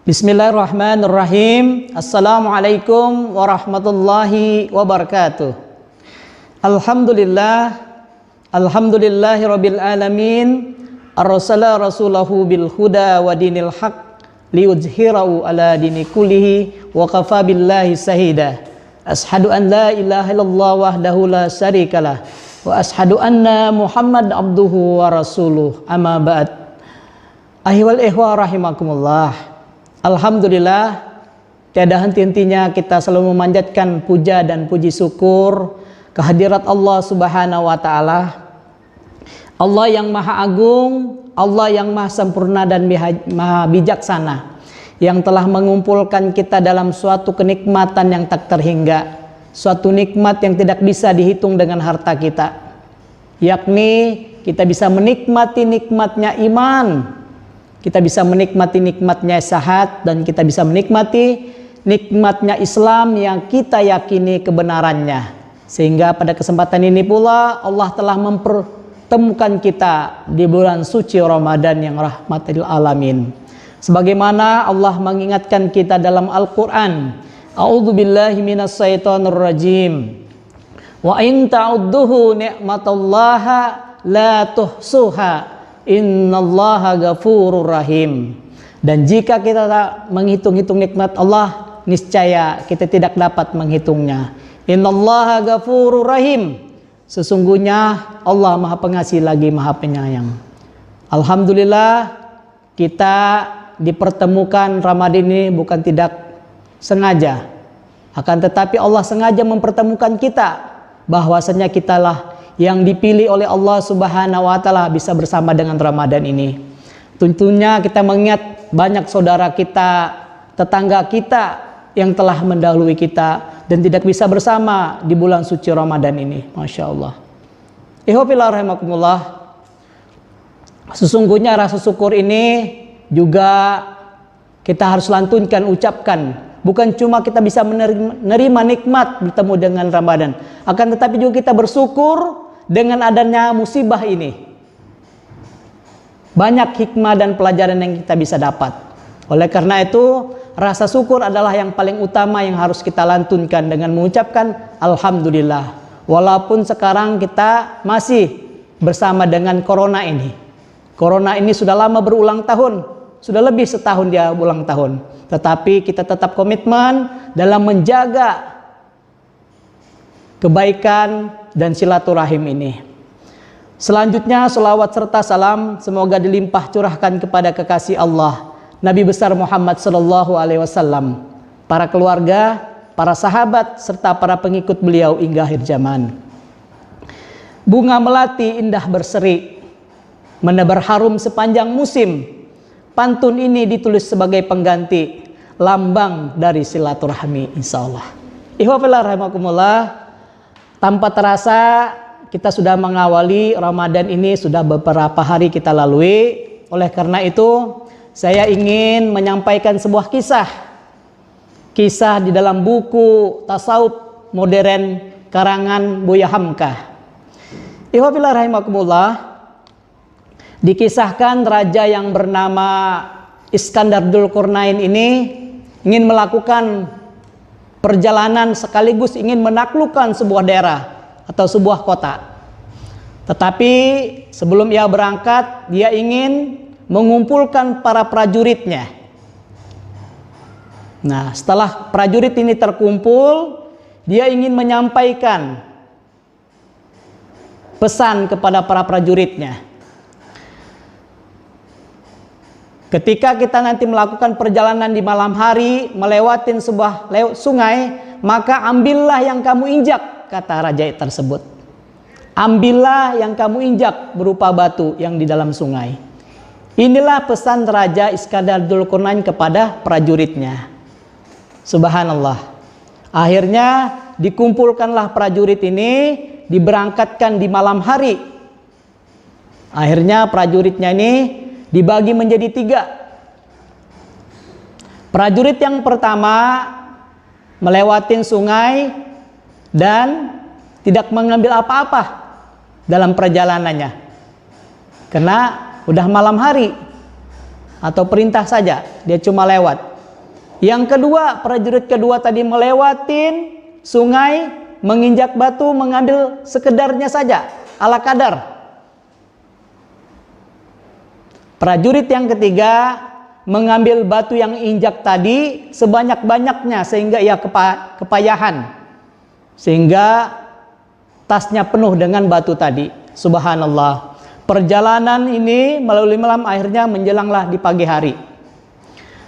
Bismillahirrahmanirrahim. Assalamualaikum warahmatullahi wabarakatuh. Alhamdulillahi rabbil alamin. Arsala rasulahu bil huda wa dinil haq liyudhhirahu ala dini kullihi wa kafa billahi shahida. Ashhadu an la ilaha illallah wahdahu la syarikalah wa ashhadu anna Muhammad abduhu wa rasuluh. Amma ba'd. Ayyuhal ikhwah rahimakumullah. Alhamdulillah, tiada henti-hentinya kita selalu memanjatkan puja dan puji syukur kehadirat Allah Subhanahu wa taala. Allah yang Maha Agung, Allah yang Maha Sempurna dan Maha Bijaksana, yang telah mengumpulkan kita dalam suatu kenikmatan yang tak terhingga, suatu nikmat yang tidak bisa dihitung dengan harta kita, yakni kita bisa menikmati nikmatnya iman, kita bisa menikmati nikmatnya sehat, dan kita bisa menikmati nikmatnya Islam yang kita yakini kebenarannya. Sehingga pada kesempatan ini pula Allah telah mempertemukan kita di bulan suci Ramadan yang rahmatil alamin. Sebagaimana Allah mengingatkan kita dalam Al-Quran, A'udzubillahi minasyaitonirrajim. Wa in ta'udduhu ni'matallaha la tuhsuha. Innallaha ghafurur rahim. Dan jika kita tak menghitung-hitung nikmat Allah, niscaya kita tidak dapat menghitungnya. Innallaha ghafurur rahim. Sesungguhnya Allah Maha Pengasih lagi Maha Penyayang. Alhamdulillah, kita dipertemukan Ramadan ini bukan tidak sengaja, akan tetapi Allah sengaja mempertemukan kita, bahwasanya kitalah yang dipilih oleh Allah Subhanahu wa taala bisa bersama dengan Ramadan ini. Tentunya kita mengingat banyak saudara kita, tetangga kita yang telah mendahului kita dan tidak bisa bersama di bulan suci Ramadan ini. Masya Allah. Ihwafillah rahimakumullah. Sesungguhnya rasa syukur ini juga kita harus lantunkan, ucapkan. Bukan cuma kita bisa menerima nikmat bertemu dengan Ramadan, akan tetapi juga kita bersyukur dengan adanya musibah ini. Banyak hikmah dan pelajaran yang kita bisa dapat. Oleh karena itu, rasa syukur adalah yang paling utama yang harus kita lantunkan dengan mengucapkan Alhamdulillah. Walaupun sekarang kita masih bersama dengan corona ini. Corona ini sudah lama berulang tahun, sudah lebih setahun dia ulang tahun. Tetapi kita tetap komitmen dalam menjaga kebaikan dan silaturahim ini. Selanjutnya, selawat serta salam semoga dilimpah curahkan kepada kekasih Allah, Nabi besar Muhammad sallallahu alaihi wasallam, para keluarga, para sahabat, serta para pengikut beliau hingga akhir zaman. Bunga melati indah berseri, menebar harum sepanjang musim. Pantun ini ditulis sebagai pengganti lambang dari silaturahmi, insyaallah. Ihwafillah rahimakumullah. Tanpa terasa kita sudah mengawali Ramadan ini, sudah beberapa hari kita lalui. Oleh karena itu saya ingin menyampaikan sebuah kisah di dalam buku tasawuf modern karangan Buya Hamkah. Ihwafillah rahimakumullah. Dikisahkan raja yang bernama Iskandar Dzulqarnain ini ingin melakukan perjalanan sekaligus ingin menaklukkan sebuah daerah atau sebuah kota. Tetapi sebelum ia berangkat, dia ingin mengumpulkan para prajuritnya. Nah, setelah prajurit ini terkumpul, dia ingin menyampaikan pesan kepada para prajuritnya. Ketika kita nanti melakukan perjalanan di malam hari, melewati sebuah sungai, maka ambillah yang kamu injak, kata raja tersebut. Ambillah yang kamu injak berupa batu yang di dalam sungai. Inilah pesan Raja Iskandar Dzulqarnain kepada prajuritnya. Subhanallah. Akhirnya dikumpulkanlah prajurit ini, diberangkatkan di malam hari. Akhirnya prajuritnya ini dibagi menjadi 3. Prajurit yang pertama melewati sungai dan tidak mengambil apa-apa dalam perjalanannya, karena udah malam hari atau perintah saja, dia cuma lewat. Yang kedua, prajurit kedua tadi melewatin sungai, menginjak batu, mengambil sekedarnya saja, ala kadar. Prajurit yang ketiga mengambil batu yang injak tadi sebanyak-banyaknya sehingga ia kepayahan, sehingga tasnya penuh dengan batu tadi. Subhanallah. Perjalanan ini melalui malam, akhirnya menjelanglah di pagi hari.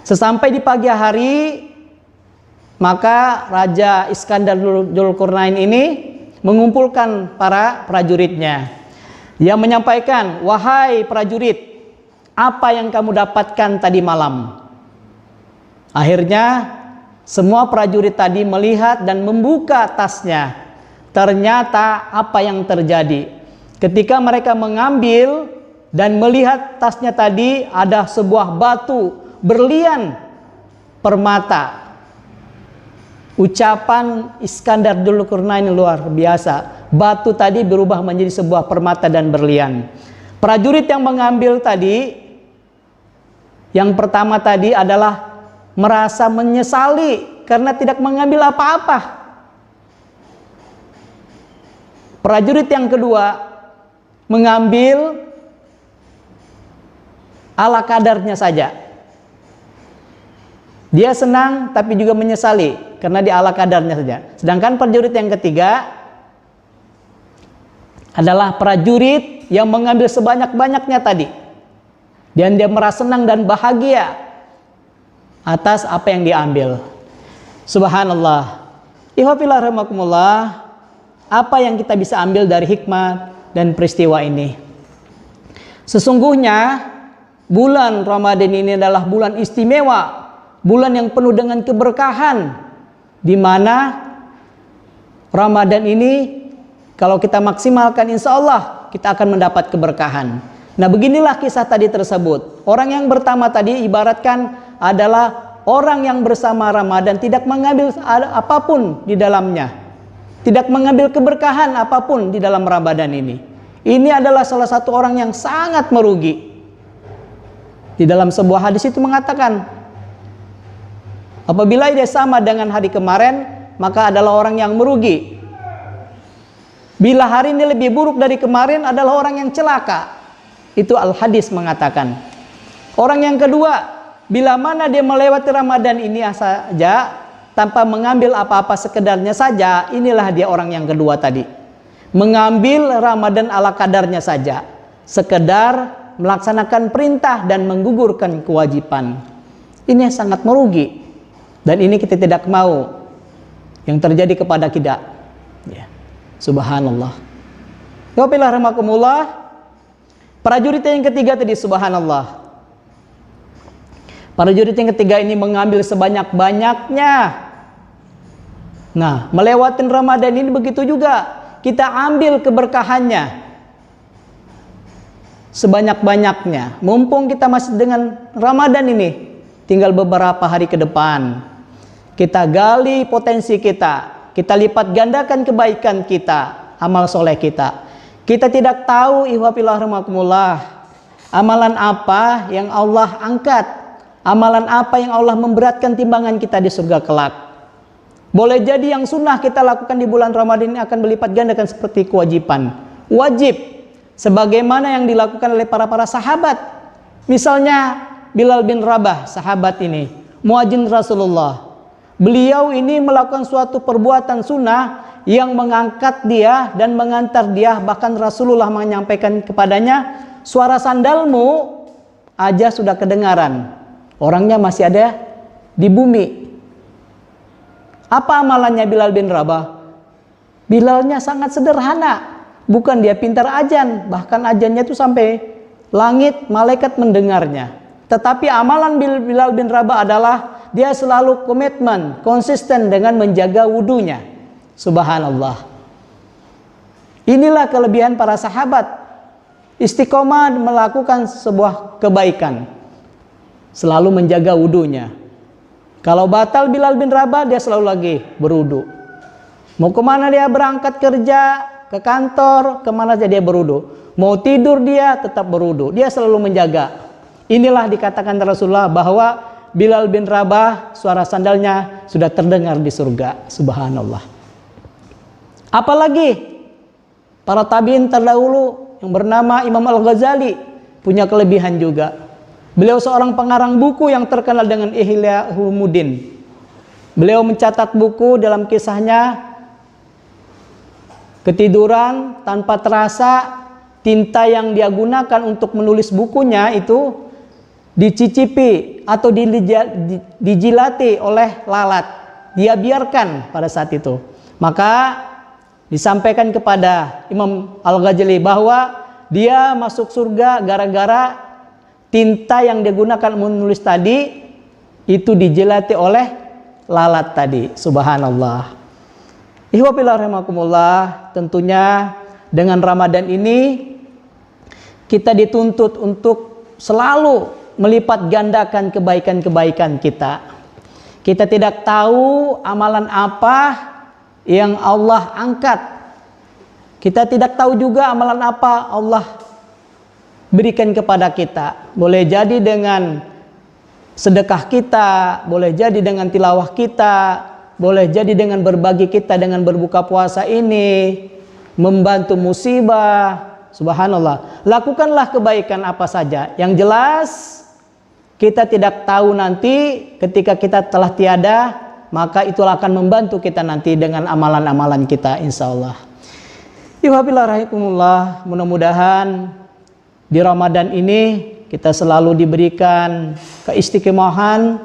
Sesampai di pagi hari, maka Raja Iskandar Dzulqarnain ini mengumpulkan para prajuritnya. Dia menyampaikan, "Wahai prajurit, apa yang kamu dapatkan tadi malam?" Akhirnya semua prajurit tadi melihat dan membuka tasnya. Ternyata apa yang terjadi? Ketika mereka mengambil dan melihat tasnya tadi, ada sebuah batu berlian permata. Ucapan Iskandar Dzulqarnain luar biasa. Batu tadi berubah menjadi sebuah permata dan berlian. Prajurit yang mengambil tadi, yang pertama tadi adalah merasa menyesali karena tidak mengambil apa-apa. Prajurit yang kedua mengambil ala kadarnya saja. Dia senang tapi juga menyesali karena di ala kadarnya saja. Sedangkan prajurit yang ketiga adalah prajurit yang mengambil sebanyak-banyaknya tadi. Dan dia merasa senang dan bahagia atas apa yang diambil. Subhanallah. Ihwafillah rahimakumullah. Apa yang kita bisa ambil dari hikmah dan peristiwa ini? Sesungguhnya bulan Ramadan ini adalah bulan istimewa, bulan yang penuh dengan keberkahan, di mana Ramadan ini kalau kita maksimalkan, insya Allah kita akan mendapat keberkahan. Nah, beginilah kisah tadi tersebut. Orang yang pertama tadi ibaratkan adalah orang yang bersama Ramadan tidak mengambil apapun di dalamnya, tidak mengambil keberkahan apapun di dalam Ramadan ini. Ini adalah salah satu orang yang sangat merugi. Di dalam sebuah hadis itu mengatakan, apabila dia sama dengan hari kemarin, maka adalah orang yang merugi. Bila hari ini lebih buruk dari kemarin, adalah orang yang celaka. Itu al-hadis mengatakan. Orang yang kedua, bila mana dia melewati Ramadan ini saja tanpa mengambil apa-apa, sekedarnya saja, inilah dia orang yang kedua tadi. Mengambil Ramadan ala kadarnya saja, sekedar melaksanakan perintah dan menggugurkan kewajiban. Ini sangat merugi, dan ini kita tidak mau yang terjadi kepada kita. Ya. Subhanallah. Wabillahi rahmakumullah. Prajurit yang ketiga tadi, subhanallah. Prajurit yang ketiga ini mengambil sebanyak-banyaknya. Nah, melewatin Ramadan ini begitu juga. Kita ambil keberkahannya sebanyak-banyaknya. Mumpung kita masih dengan Ramadan ini, tinggal beberapa hari ke depan. Kita gali potensi kita. Kita lipat gandakan kebaikan kita, amal soleh kita. Kita tidak tahu, ihwafillah rahmakumullah, amalan apa yang Allah angkat, amalan apa yang Allah memberatkan timbangan kita di surga kelak. Boleh jadi yang sunnah kita lakukan di bulan Ramadan ini akan berlipat gandakan seperti kewajiban, wajib, sebagaimana yang dilakukan oleh para sahabat. Misalnya Bilal bin Rabah, sahabat ini, muadzin Rasulullah. Beliau ini melakukan suatu perbuatan sunnah yang mengangkat dia dan mengantar dia, bahkan Rasulullah menyampaikan kepadanya, suara sandalmu aja sudah kedengaran, orangnya masih ada di bumi. Apa amalannya Bilal bin Rabah? Bilalnya sangat sederhana, bukan dia pintar azan, bahkan azannya itu sampai langit, malaikat mendengarnya. Tetapi amalan Bilal bin Rabah adalah dia selalu komitmen, konsisten dengan menjaga wudunya. Subhanallah. Inilah kelebihan para sahabat, istiqomah melakukan sebuah kebaikan, selalu menjaga wudunya. Kalau batal Bilal bin Rabah, dia selalu lagi berwudu. Mau kemana dia berangkat kerja, ke kantor, kemana saja dia berwudu. Mau tidur dia tetap berwudu. Dia selalu menjaga. Inilah dikatakan Rasulullah bahwa Bilal bin Rabah, suara sandalnya sudah terdengar di surga. Subhanallah. Apalagi para tabi'in terdahulu yang bernama Imam Al-Ghazali punya kelebihan juga. Beliau seorang pengarang buku yang terkenal dengan Ihya Ulumuddin. Beliau mencatat buku dalam kisahnya, ketiduran tanpa terasa, tinta yang dia gunakan untuk menulis bukunya itu dicicipi atau dijilati oleh lalat. Dia biarkan pada saat itu. Maka disampaikan kepada Imam Al-Ghazali bahwa dia masuk surga gara-gara tinta yang digunakan menulis tadi itu dijilati oleh lalat tadi. Subhanallah. Ihwabillah rahimakumullah, tentunya dengan Ramadan ini kita dituntut untuk selalu melipat gandakan kebaikan-kebaikan kita. Kita tidak tahu amalan apa yang Allah angkat. Kita tidak tahu juga amalan apa Allah berikan kepada kita. Boleh jadi dengan sedekah kita, boleh jadi dengan tilawah kita, boleh jadi dengan berbagi kita dengan berbuka puasa ini, membantu musibah. Subhanallah. Lakukanlah kebaikan apa saja. Yang jelas kita tidak tahu nanti ketika kita telah tiada, maka itulah akan membantu kita nanti dengan amalan-amalan kita, insyaallah. Alhamdulillah, mudah-mudahan di Ramadan ini kita selalu diberikan keistiqomahan,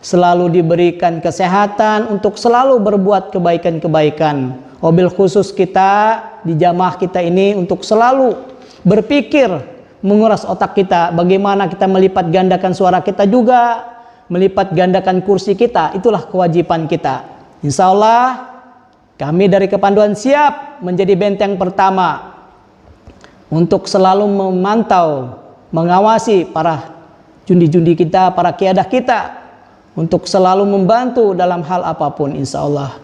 selalu diberikan kesehatan untuk selalu berbuat kebaikan-kebaikan. Wabil khusus kita di jamaah kita ini untuk selalu berpikir, menguras otak kita, bagaimana kita melipat gandakan suara kita juga, melipat gandakan kursi kita. Itulah kewajiban kita. Insya Allah kami dari Kepanduan siap menjadi benteng pertama untuk selalu memantau, mengawasi para jundi-jundi kita, para qiyadah kita, untuk selalu membantu dalam hal apapun. Insya Allah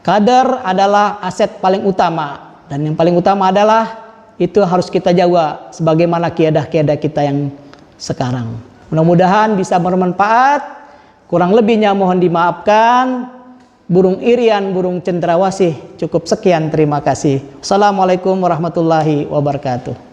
kader adalah aset paling utama, dan yang paling utama adalah itu harus kita jaga sebagaimana qiyadah-qiyadah kita yang sekarang. Mudah-mudahan bisa bermanfaat. Kurang lebihnya mohon dimaafkan. Burung irian, burung cendrawasih. Cukup sekian, terima kasih. Assalamualaikum warahmatullahi wabarakatuh.